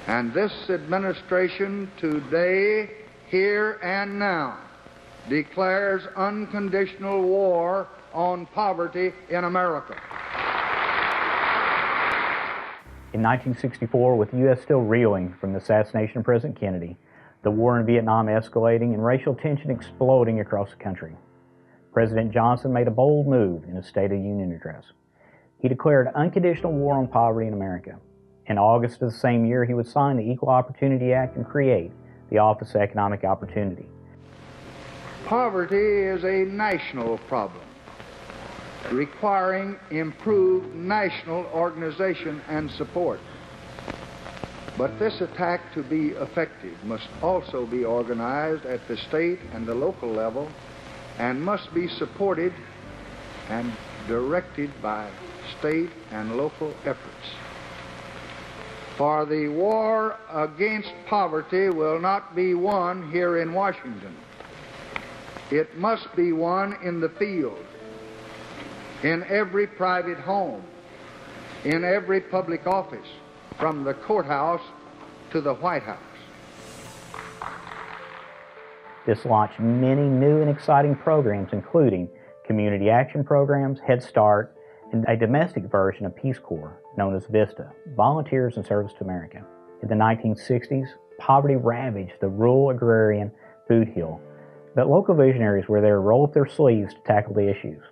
And this administration today, here and now, declares unconditional war on poverty in America. In 1964, with the U.S. still reeling from the assassination of President Kennedy, the war in Vietnam escalating and racial tension exploding across the country, President Johnson made a bold move in his State of the Union address. He declared unconditional war on poverty in America. In August of the same year, he would sign the Equal Opportunity Act and create the Office of Economic Opportunity. Poverty is a national problem, requiring improved national organization and support. But this attack, to be effective, must also be organized at the state and the local level, and must be supported and directed by state and local efforts. For the war against poverty will not be won here in Washington. It must be won in the field, in every private home, in every public office, from the courthouse to the White House. This launched many new and exciting programs, including community action programs, Head Start, and a domestic version of Peace Corps known as VISTA, Volunteers in Service to America. In the 1960s, poverty ravaged the rural agrarian Bootheel, but local visionaries were there to roll up their sleeves to tackle the issues.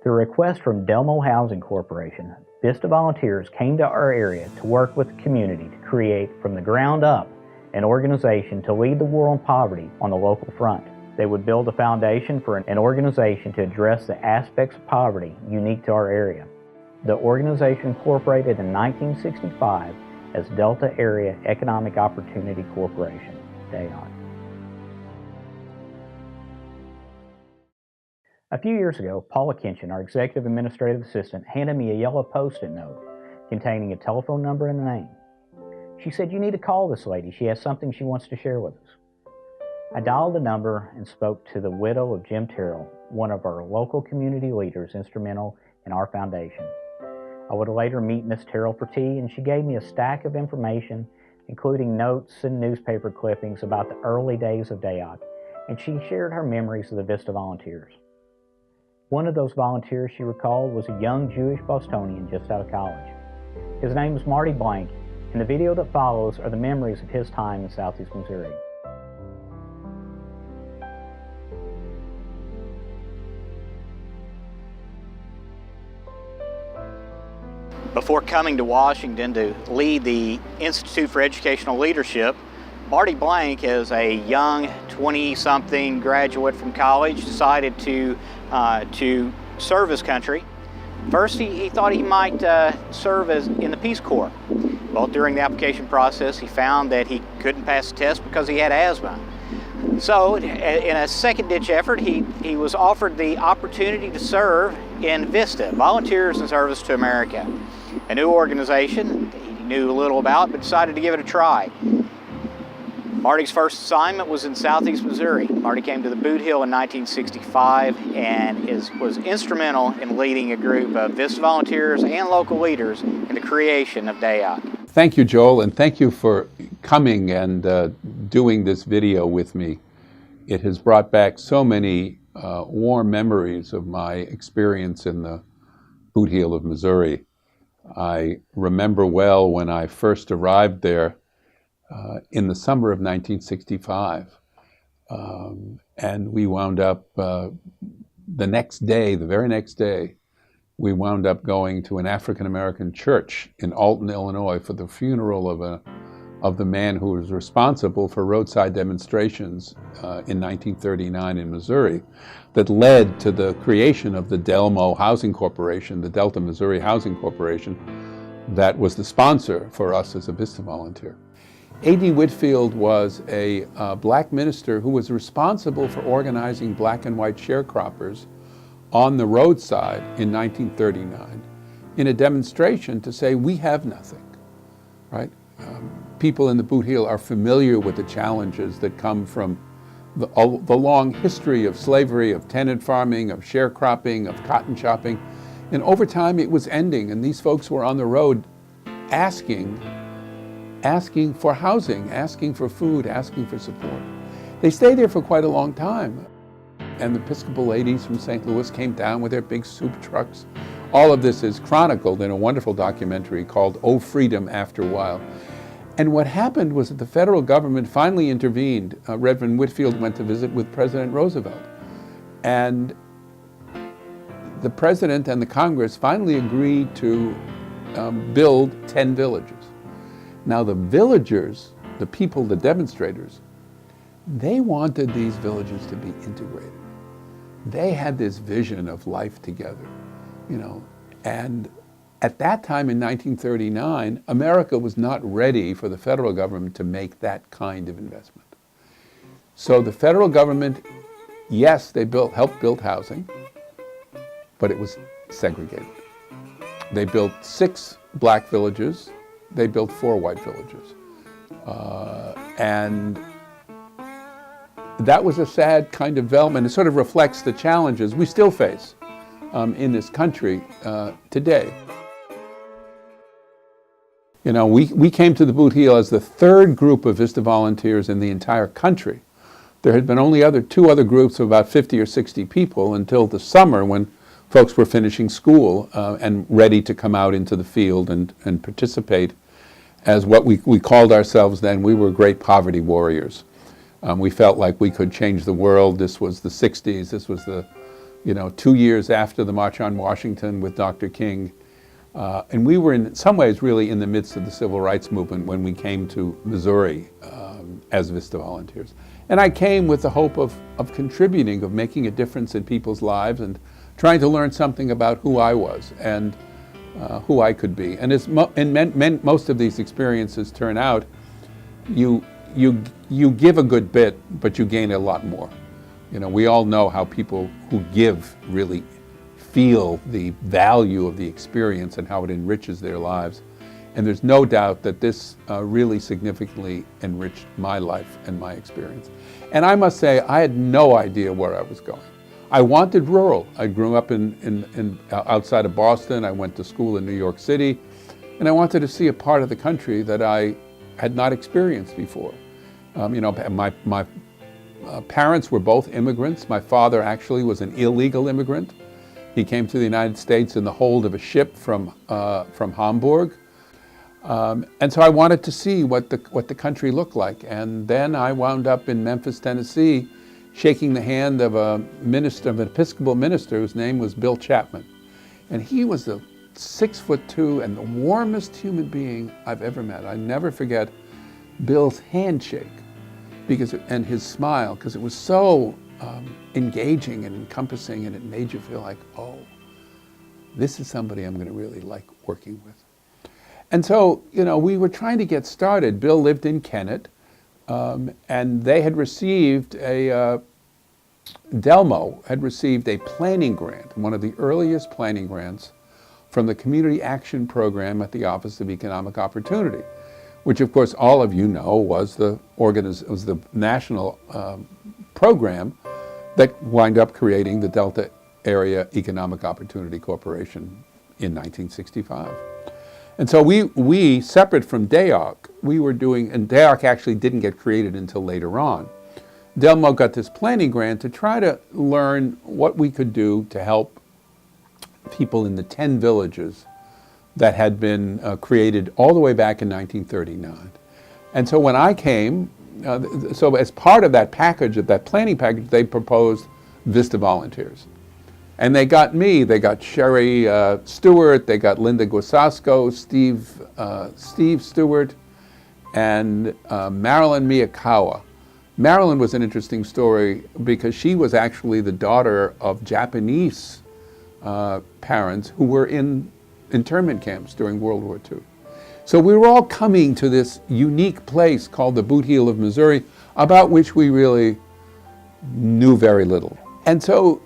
Through a request from Delmo Housing Corporation, VISTA volunteers came to our area to work with the community to create, from the ground up, an organization to lead the war on poverty on the local front. They would build a foundation for an organization to address the aspects of poverty unique to our area. The organization incorporated in 1965 as Delta Area Economic Opportunity Corporation, DAEOC. A few years ago, Paula Kinchin, our Executive Administrative Assistant, handed me a yellow Post-it note containing a telephone number and a name. She said, "You need to call this lady. She has something she wants to share with us." I dialed the number and spoke to the widow of Jim Terrell, one of our local community leaders instrumental in our foundation. I would later meet Miss Terrell for tea, and she gave me a stack of information, including notes and newspaper clippings about the early days of DAEOC, and she shared her memories of the VISTA volunteers. One of those volunteers, she recalled, was a young Jewish Bostonian just out of college. His name was Marty Blank, and the video that follows are the memories of his time in Southeast Missouri. Before coming to Washington to lead the Institute for Educational Leadership, Marty Blank, as a young 20-something graduate from college, decided to serve his country. First, he thought he might serve in the Peace Corps. Well, during the application process, he found that he couldn't pass the test because he had asthma. So, in a second-ditch effort, he was offered the opportunity to serve in VISTA, Volunteers in Service to America, a new organization he knew little about, but decided to give it a try. Marty's first assignment was in Southeast Missouri. Marty came to the Bootheel in 1965 and was instrumental in leading a group of VISTA volunteers and local leaders in the creation of DAEOC. Thank you, Joel, and thank you for coming and doing this video with me. It has brought back so many warm memories of my experience in the Bootheel of Missouri. I remember well when I first arrived there in the summer of 1965. And we wound up the very next day, we wound up going to an African-American church in Alton, Illinois for the funeral of the man who was responsible for roadside demonstrations in 1939 in Missouri that led to the creation of the Delmo Housing Corporation, the Delta Missouri Housing Corporation, that was the sponsor for us as a VISTA volunteer. A.D. Whitfield was a black minister who was responsible for organizing black and white sharecroppers on the roadside in 1939 in a demonstration to say, we have nothing, right? People in the Bootheel are familiar with the challenges that come from the long history of slavery, of tenant farming, of sharecropping, of cotton chopping. And over time it was ending, and these folks were on the road asking asking for housing, asking for food, asking for support. They stayed there for quite a long time. And the Episcopal ladies from St. Louis came down with their big soup trucks. All of this is chronicled in a wonderful documentary called Oh Freedom After a While. And what happened was that the federal government finally intervened. Reverend Whitfield went to visit with President Roosevelt. And the president and the Congress finally agreed to build 10 villages. Now the villagers, the people, the demonstrators, they wanted these villages to be integrated. They had this vision of life together, you know, and at that time in 1939, America was not ready for the federal government to make that kind of investment. So the federal government, yes, they helped build housing, but it was segregated. They built 6 black villages, they built 4 white villages. And that was a sad kind of development. It sort of reflects the challenges we still face in this country today. You know, we came to the Bootheel as the 3rd group of VISTA volunteers in the entire country. There had been only 2 other groups of about 50 or 60 people until the summer when folks were finishing school and ready to come out into the field and participate as what we called ourselves then. We were great poverty warriors. We felt like we could change the world. This was the 60s. This was the, 2 years after the March on Washington with Dr. King. And we were in some ways really in the midst of the civil rights movement when we came to Missouri as VISTA volunteers. And I came with the hope of contributing, of making a difference in people's lives and trying to learn something about who I was and who I could be. And most of these experiences turn out, you give a good bit, but you gain a lot more. We all know how people who give really feel the value of the experience and how it enriches their lives. And there's no doubt that this really significantly enriched my life and my experience. And I must say, I had no idea where I was going. I wanted rural. I grew up outside of Boston. I went to school in New York City. And I wanted to see a part of the country that I had not experienced before. My parents were both immigrants. My father actually was an illegal immigrant. He came to the United States in the hold of a ship from Hamburg. And so I wanted to see what the country looked like. And then I wound up in Memphis, Tennessee, shaking the hand of an Episcopal minister whose name was Bill Chapman. And he was the 6'2" and the warmest human being I've ever met. I never forget Bill's handshake and his smile, because it was so engaging and encompassing, and it made you feel like, oh, this is somebody I'm going to really like working with. And so, we were trying to get started. Bill lived in Kennett, and they had received Delmo had received a planning grant, one of the earliest planning grants from the Community Action Program at the Office of Economic Opportunity, which of course all of you know was the national program that wound up creating the Delta Area Economic Opportunity Corporation in 1965. And so we separate from DAEOC, and DAEOC actually didn't get created until later on. Delmo got this planning grant to try to learn what we could do to help people in the 10 villages that had been created all the way back in 1939. And so when I came, so as part of that package, of that planning package, they proposed VISTA volunteers. And they got me, they got Sherry Stewart, they got Linda Guasasco, Steve Stewart, and Marilyn Miyakawa. Marilyn was an interesting story because she was actually the daughter of Japanese parents who were in internment camps during World War II. So we were all coming to this unique place called the Bootheel of Missouri, about which we really knew very little. And so,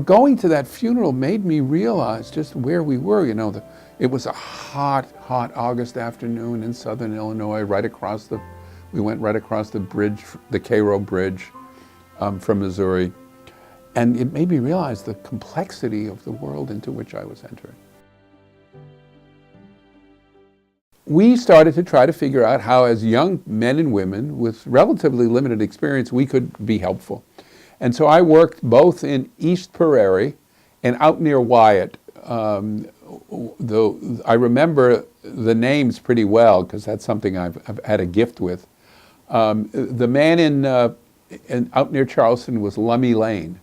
going to that funeral made me realize just where we were. It was a hot August afternoon in southern Illinois, we went right across the bridge, the Cairo Bridge from Missouri. And it made me realize the complexity of the world into which I was entering. we started to try to figure out how, as young men and women with relatively limited experience, we could be helpful. And so I worked both in East Prairie and out near Wyatt. I remember the names pretty well because that's something I've had a gift with. The man in out near Charleston was Lummy Lane,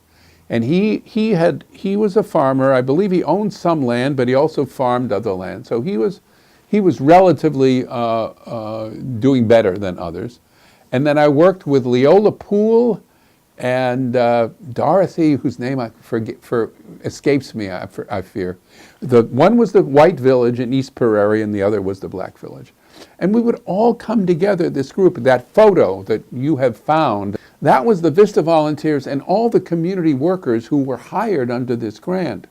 and he was a farmer. I believe he owned some land, but he also farmed other land. So he was relatively doing better than others. And then I worked with Leola Poole and Dorothy, whose name I forget escapes me. I fear. The one was the White Village in East Prairie, and the other was the Black Village. And we would all come together, this group. That photo that you have found, that was the VISTA volunteers and all the community workers who were hired under this grant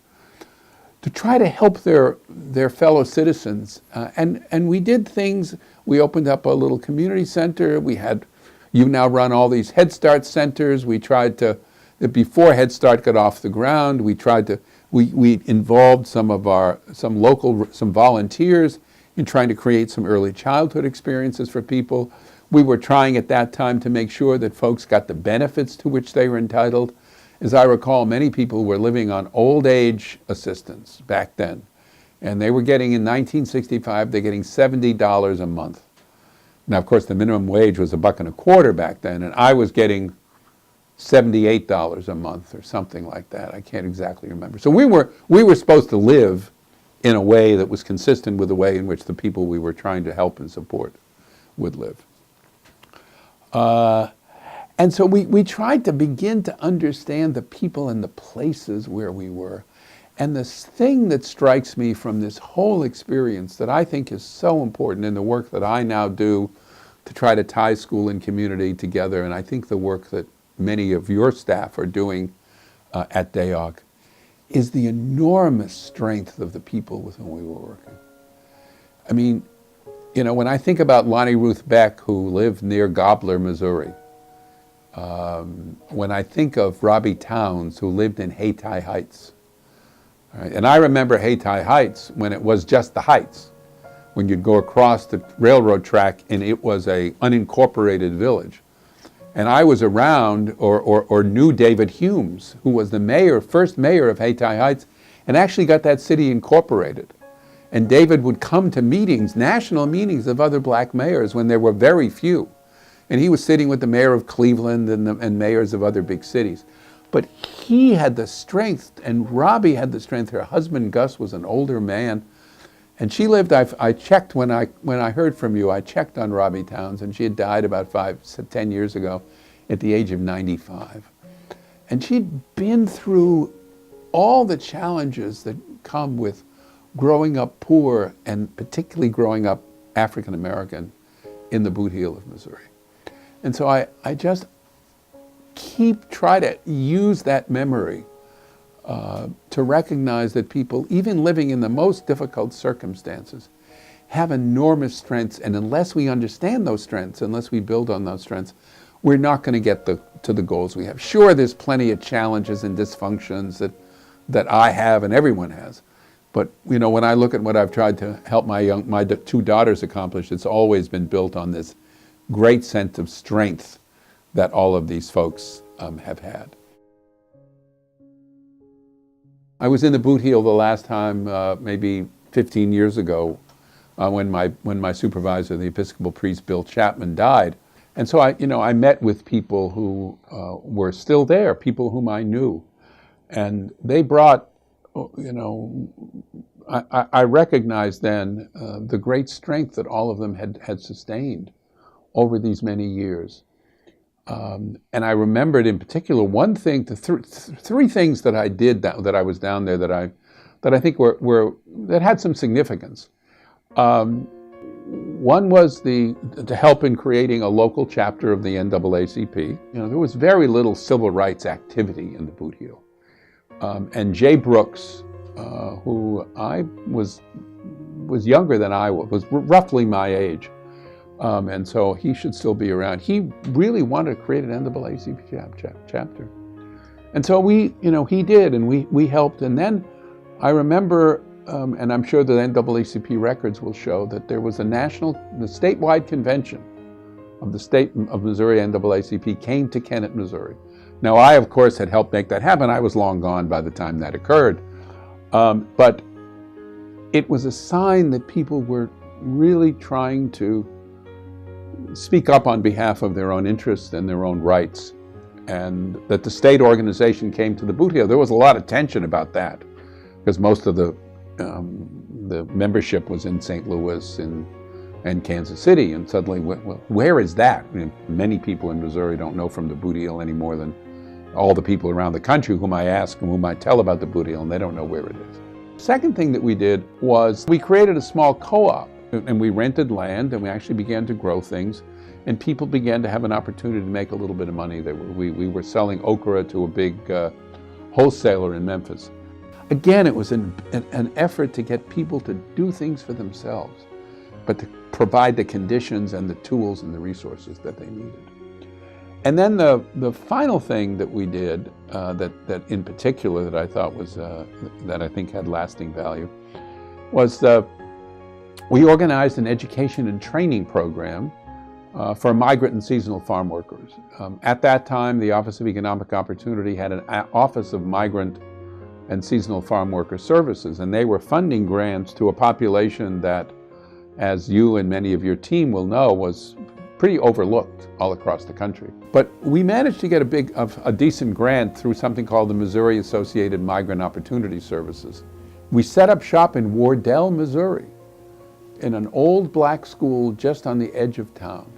to try to help their fellow citizens. And we did things. We opened up a little community center. You now run all these Head Start centers. We tried to, before Head Start got off the ground, we involved some volunteers in trying to create some early childhood experiences for people. We were trying at that time to make sure that folks got the benefits to which they were entitled. As I recall, many people were living on old age assistance back then. And they were getting, in 1965, they're getting $70 a month. Now, of course, the minimum wage was $1.25 back then, and I was getting $78 a month or something like that. I can't exactly remember. So we were supposed to live in a way that was consistent with the way in which the people we were trying to help and support would live. And so we tried to begin to understand the people and the places where we were. And the thing that strikes me from this whole experience that I think is so important in the work that I now do to try to tie school and community together, and I think the work that many of your staff are doing at DAEOC, is the enormous strength of the people with whom we were working. I mean, you know, when I think about Lonnie Ruth Beck, who lived near Gobler, Missouri, when I think of Robbie Towns, who lived in Hayti Heights, right? And I remember Hayti Heights when it was just the Heights, when you'd go across the railroad track and it was a unincorporated village. And I was around or knew David Humes, who was the first mayor of Hayti Heights, and actually got that city incorporated. And David would come to meetings, national meetings of other black mayors when there were very few. And he was sitting with the mayor of Cleveland and mayors of other big cities. But he had the strength, and Robbie had the strength. Her husband, Gus, was an older man. And she lived, I checked when I heard from you, I checked on Robbie Towns, and she had died about 10 years ago at the age of 95. And she'd been through all the challenges that come with growing up poor, and particularly growing up African American in the Bootheel of Missouri. And so I just try to use that memory to recognize that people, even living in the most difficult circumstances, have enormous strengths, and unless we understand those strengths, unless we build on those strengths, we're not going to get to the goals we have. Sure, there's plenty of challenges and dysfunctions that I have and everyone has, but you know, when I look at what I've tried to help my two daughters accomplish, it's always been built on this great sense of strength that all of these folks have had. I was in the Bootheel the last time, maybe 15 years ago, when my supervisor, the Episcopal priest Bill Chapman, died. And so I met with people who were still there, people whom I knew. And they brought, I recognized then the great strength that all of them had sustained over these many years. And I remembered in particular one thing, three things that I did that I was down there that I think that had some significance. One was to help in creating a local chapter of the NAACP. There was very little civil rights activity in the Bootheel. And Jay Brooks, who I was younger than I was roughly my age. And so he should still be around. He really wanted to create an NAACP chapter. And so he did, and we helped. And then I remember and I'm sure the NAACP records will show that there was the statewide convention of the state of Missouri NAACP came to Kennett, Missouri. Now, I, of course, had helped make that happen. I was long gone by the time that occurred. But it was a sign that people were really trying to speak up on behalf of their own interests and their own rights, and that the state organization came to the Bootheel. There was a lot of tension about that, because most of the membership was in St. Louis and Kansas City, and suddenly, well, where is that? I mean, many people in Missouri don't know from the Bootheel any more than all the people around the country whom I ask and whom I tell about the Bootheel, and they don't know where it is. Second thing that we did was we created a small co-op, and we rented land, and we actually began to grow things, and people began to have an opportunity to make a little bit of money. We were selling okra to a big wholesaler in Memphis. Again, it was an effort to get people to do things for themselves, but to provide the conditions and the tools and the resources that they needed. And then the final thing that we did, that in particular that I thought was, that I think had lasting value, was we organized an education and training program for migrant and seasonal farm workers. At that time, the Office of Economic Opportunity had an Office of Migrant and Seasonal Farm Worker Services, and they were funding grants to a population that, as you and many of your team will know, was pretty overlooked all across the country. But we managed to get a decent grant through something called the Missouri Associated Migrant Opportunity Services. We set up shop in Wardell, Missouri, in an old black school just on the edge of town.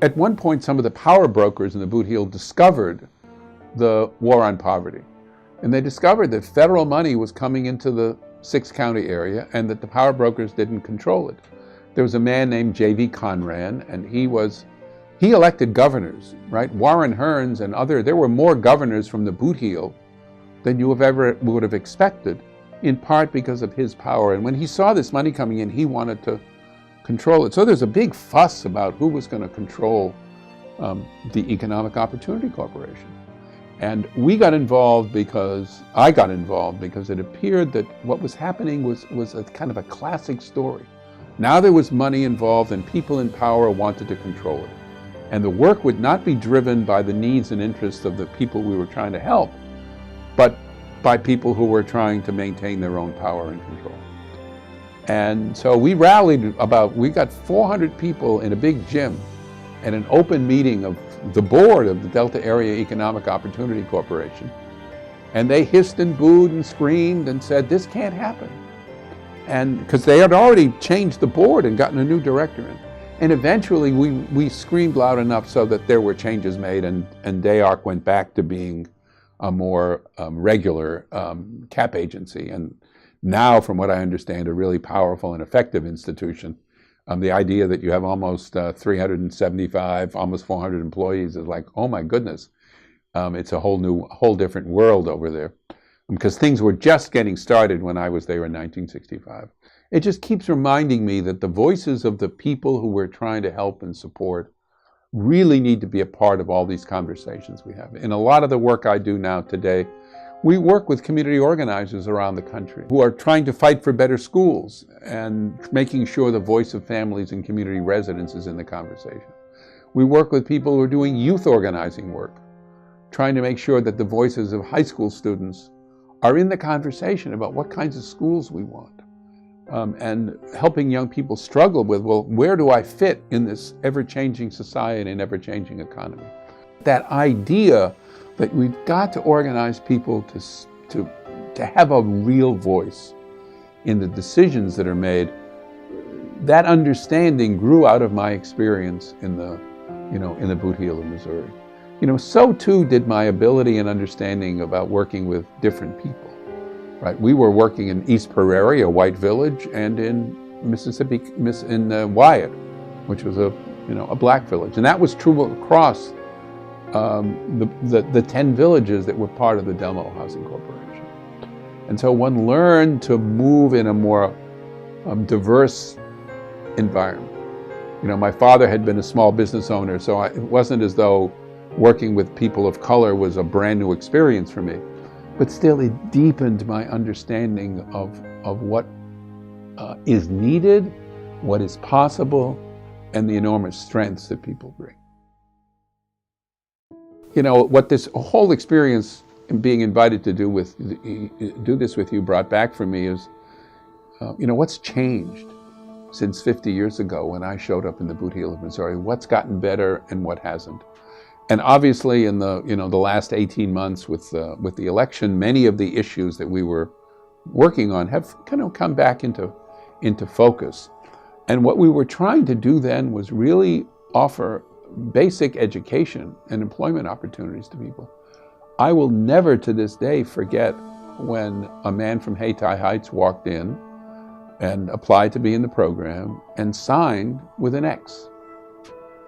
At one point, some of the power brokers in the Bootheel discovered the war on poverty. And they discovered that federal money was coming into the six-county area and that the power brokers didn't control it. There was a man named J.V. Conran, and he elected governors, right? Warren Hearns and there were more governors from the Bootheel than you would have expected, in part because of his power. And when he saw this money coming in, he wanted to control it. So there's a big fuss about who was going to control the Economic Opportunity Corporation. And I got involved because it appeared that what was happening was a kind of a classic story. Now there was money involved and people in power wanted to control it. And the work would not be driven by the needs and interests of the people we were trying to help, but by people who were trying to maintain their own power and control. And so we got 400 people in a big gym at an open meeting of the board of the Delta Area Economic Opportunity Corporation. And they hissed and booed and screamed and said, this can't happen. And because they had already changed the board and gotten a new director in. And eventually we screamed loud enough so that there were changes made, and DAEOC went back to being a more regular cap agency. And now, from what I understand, a really powerful and effective institution. The idea that you have almost 375, almost 400 employees is like, oh my goodness, it's a whole different world over there. Because things were just getting started when I was there in 1965. It just keeps reminding me that the voices of the people who we're trying to help and support really need to be a part of all these conversations we have. In a lot of the work I do now today, we work with community organizers around the country who are trying to fight for better schools and making sure the voice of families and community residents is in the conversation. We work with people who are doing youth organizing work, trying to make sure that the voices of high school students are in the conversation about what kinds of schools we want, and helping young people struggle with, well, where do I fit in this ever-changing society and ever-changing economy? That idea that we've got to organize people to have a real voice in the decisions that are made, that understanding grew out of my experience in the Bootheel of Missouri. So too did my ability and understanding about working with different people, right? We were working in East Prairie, a white village, and in Mississippi, in Wyatt, which was a black village. And that was true across the 10 villages that were part of the Delmo Housing Corporation. And so one learned to move in a more diverse environment. My father had been a small business owner, so it wasn't as though working with people of color was a brand new experience for me. but still it deepened my understanding of what is needed, what is possible, and the enormous strengths that people bring. You know, what this whole experience and being invited to do this with you brought back for me is, you know, what's changed since 50 years ago when I showed up in the Bootheel of Missouri? What's gotten better and what hasn't? And obviously in the, you know, the last 18 months with the election, many of the issues that we were working on have kind of come back into focus. And what we were trying to do then was really offer basic education and employment opportunities to people. I will never to this day forget when a man from Hayti Heights walked in and applied to be in the program and signed with an X.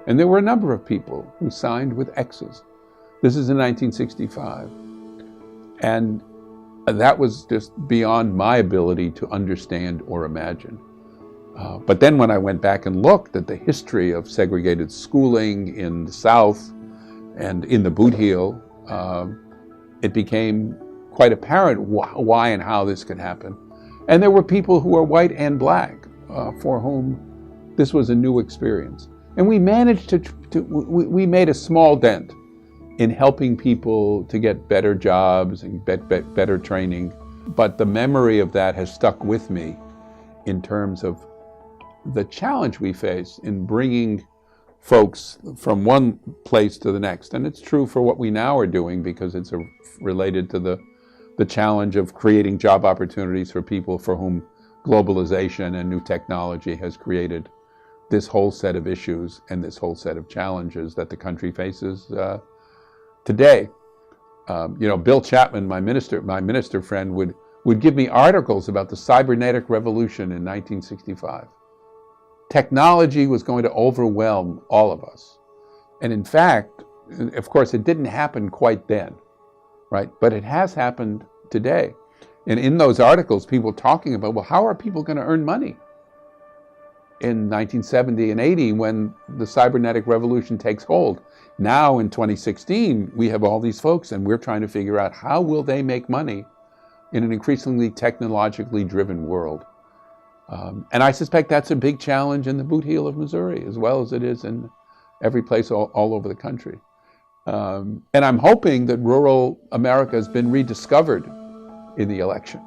And there were a number of people who signed with X's. This is in 1965. And that was just beyond my ability to understand or imagine. But then when I went back and looked at the history of segregated schooling in the South and in the Bootheel, it became quite apparent why and how this could happen. And there were people who were white and black for whom this was a new experience. And we managed we made a small dent in helping people to get better jobs and better training. But the memory of that has stuck with me in terms of the challenge we face in bringing folks from one place to the next. And it's true for what we now are doing because it's related to the challenge of creating job opportunities for people for whom globalization and new technology has created this whole set of issues and this whole set of challenges that the country faces today. You know, Bill Chapman, my minister friend, would give me articles about the cybernetic revolution in 1965. Technology was going to overwhelm all of us. And in fact, of course, it didn't happen quite then, right? But it has happened today. And in those articles, people talking about, well, how are people going to earn money in 1970 and 80 when the cybernetic revolution takes hold? Now in 2016, we have all these folks and we're trying to figure out how will they make money in an increasingly technologically driven world. And I suspect that's a big challenge in the Bootheel of Missouri, as well as it is in every place all over the country. And I'm hoping that rural America has been rediscovered in the election,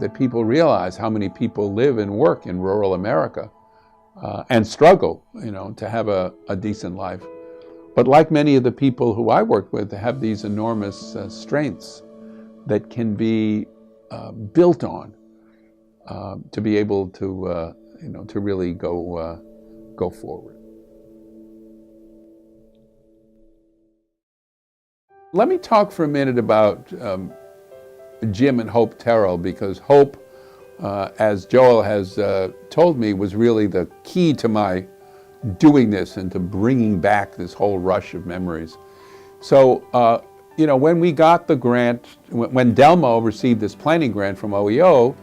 that people realize how many people live and work in rural America and struggle, you know, to have a decent life. But like many of the people who I worked with, they have these enormous strengths that can be built on to be able to, you know, to really go forward. Let me talk for a minute about Jim and Hope Terrell, because Hope, as Joel has told me, was really the key to my doing this and to bringing back this whole rush of memories. So, you know, when we got the grant, when Delmo received this planning grant from OEO,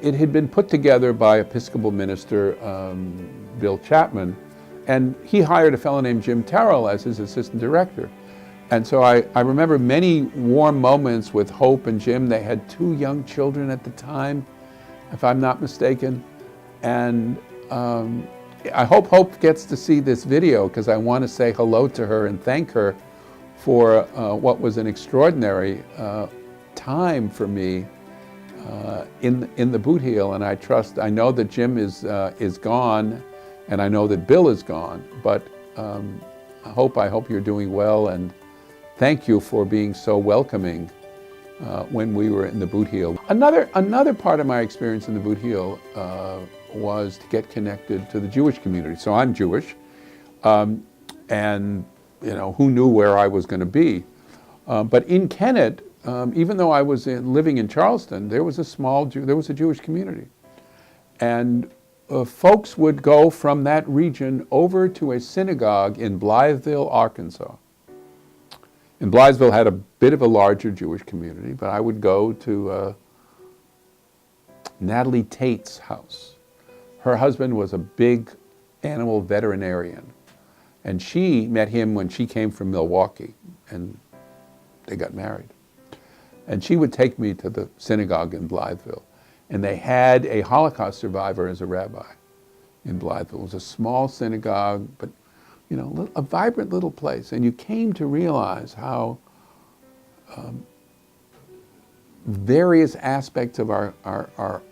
it had been put together by Episcopal minister Bill Chapman, and he hired a fellow named Jim Terrell as his assistant director. And so I remember many warm moments with Hope and Jim. They had 2 young children at the time, if I'm not mistaken. And I hope Hope gets to see this video, because I want to say hello to her and thank her for what was an extraordinary time for me in the Bootheel. And I know that Jim is gone, and I know that Bill is gone, but I hope you're doing well, and thank you for being so welcoming when we were in the Bootheel. Another part of my experience in the Bootheel was to get connected to the Jewish community. So I'm Jewish, and you know, who knew where I was going to be? But in Kennett, even though I was living in Charleston, there was a Jewish community, and folks would go from that region over to a synagogue in Blytheville, Arkansas. And Blytheville had a bit of a larger Jewish community, but I would go to Natalie Tate's house. Her husband was a big animal veterinarian, and she met him when she came from Milwaukee, and they got married. And she would take me to the synagogue in Blytheville. And they had a Holocaust survivor as a rabbi in Blytheville. It was a small synagogue, but a vibrant little place. And you came to realize how various aspects of our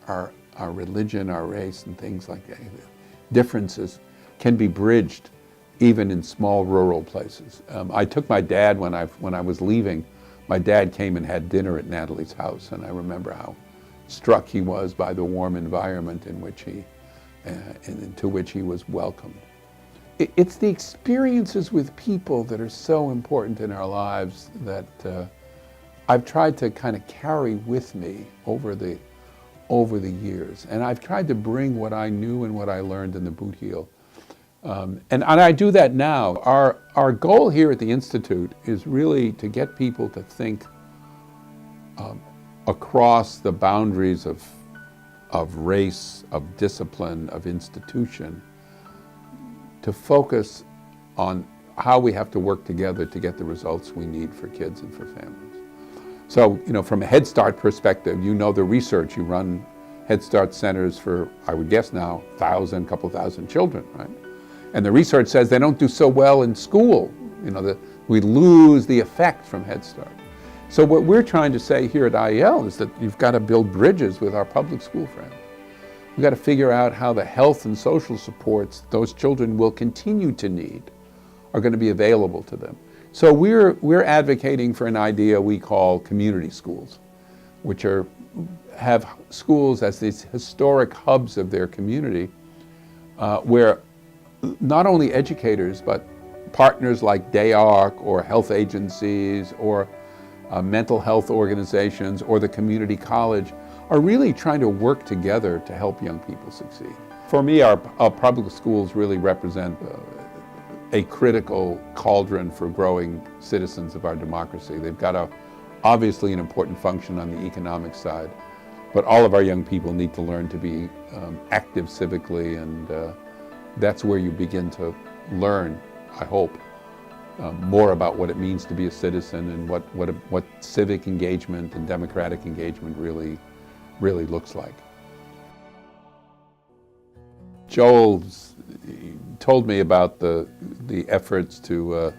religion, our race, and things like that, differences can be bridged even in small rural places. I took my dad when I was leaving. My dad came and had dinner at Natalie's house, and I remember how struck he was by the warm environment in which into which he was welcomed. It's the experiences with people that are so important in our lives that I've tried to kind of carry with me over the years. And I've tried to bring what I knew and what I learned in the Bootheel. And I do that now. Our goal here at the Institute is really to get people to think across the boundaries of race, of discipline, of institution, to focus on how we have to work together to get the results we need for kids and for families. So, from a Head Start perspective, the research. You run Head Start centers for, I would guess now, couple thousand children, right? And the research says they don't do so well in school. We lose the effect from Head Start. So what we're trying to say here at IEL is that you've got to build bridges with our public school friends. We've got to figure out how the health and social supports those children will continue to need are going to be available to them. So we're advocating for an idea we call community schools, which have schools as these historic hubs of their community, where not only educators, but partners like DAEOC or health agencies or mental health organizations or the community college are really trying to work together to help young people succeed. For me, our public schools really represent a critical cauldron for growing citizens of our democracy. They've got obviously an important function on the economic side, but all of our young people need to learn to be active civically, and that's where you begin to learn, I hope, more about what it means to be a citizen and what civic engagement and democratic engagement really looks like. Joel told me about the efforts to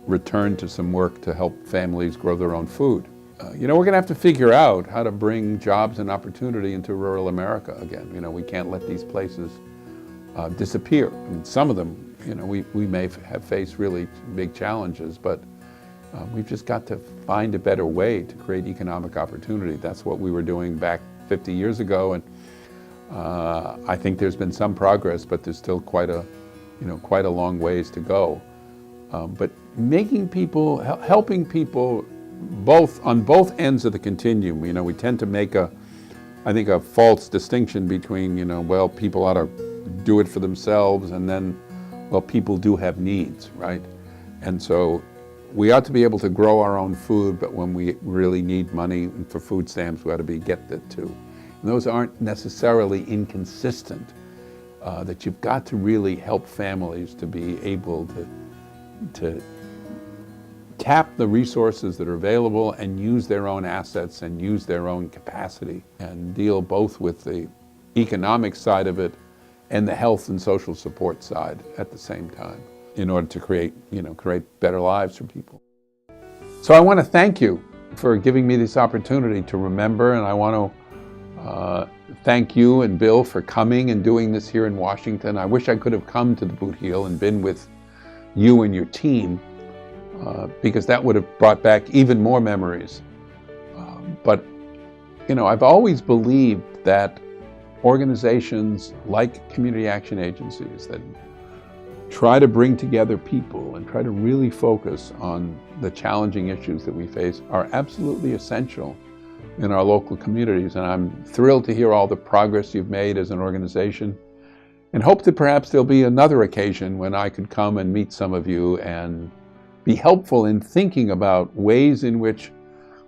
return to some work to help families grow their own food. We're going to have to figure out how to bring jobs and opportunity into rural America again. We can't let these places disappear. I mean, some of them, we may have faced really big challenges, but we've just got to find a better way to create economic opportunity. That's what we were doing back 50 years ago, and I think there's been some progress, but there's still quite a long ways to go. But making people, helping people, on both ends of the continuum. We tend to make a false distinction between, people ought to do it for themselves, and then, people do have needs, right? And so we ought to be able to grow our own food, but when we really need money for food stamps, we ought to get that too. And those aren't necessarily inconsistent, that you've got to really help families to be able to tap the resources that are available and use their own assets and use their own capacity and deal both with the economic side of it and the health and social support side at the same time in order to create better lives for people. So I want to thank you for giving me this opportunity to remember, and I want to thank you and Bill for coming and doing this here in Washington. I wish I could have come to the Bootheel and been with you and your team, because that would have brought back even more memories. But I've always believed that organizations like community action agencies that try to bring together people and try to really focus on the challenging issues that we face are absolutely essential in our local communities. And I'm thrilled to hear all the progress you've made as an organization, and hope that perhaps there'll be another occasion when I could come and meet some of you and be helpful in thinking about ways in which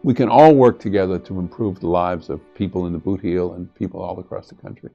we can all work together to improve the lives of people in the Bootheel and people all across the country.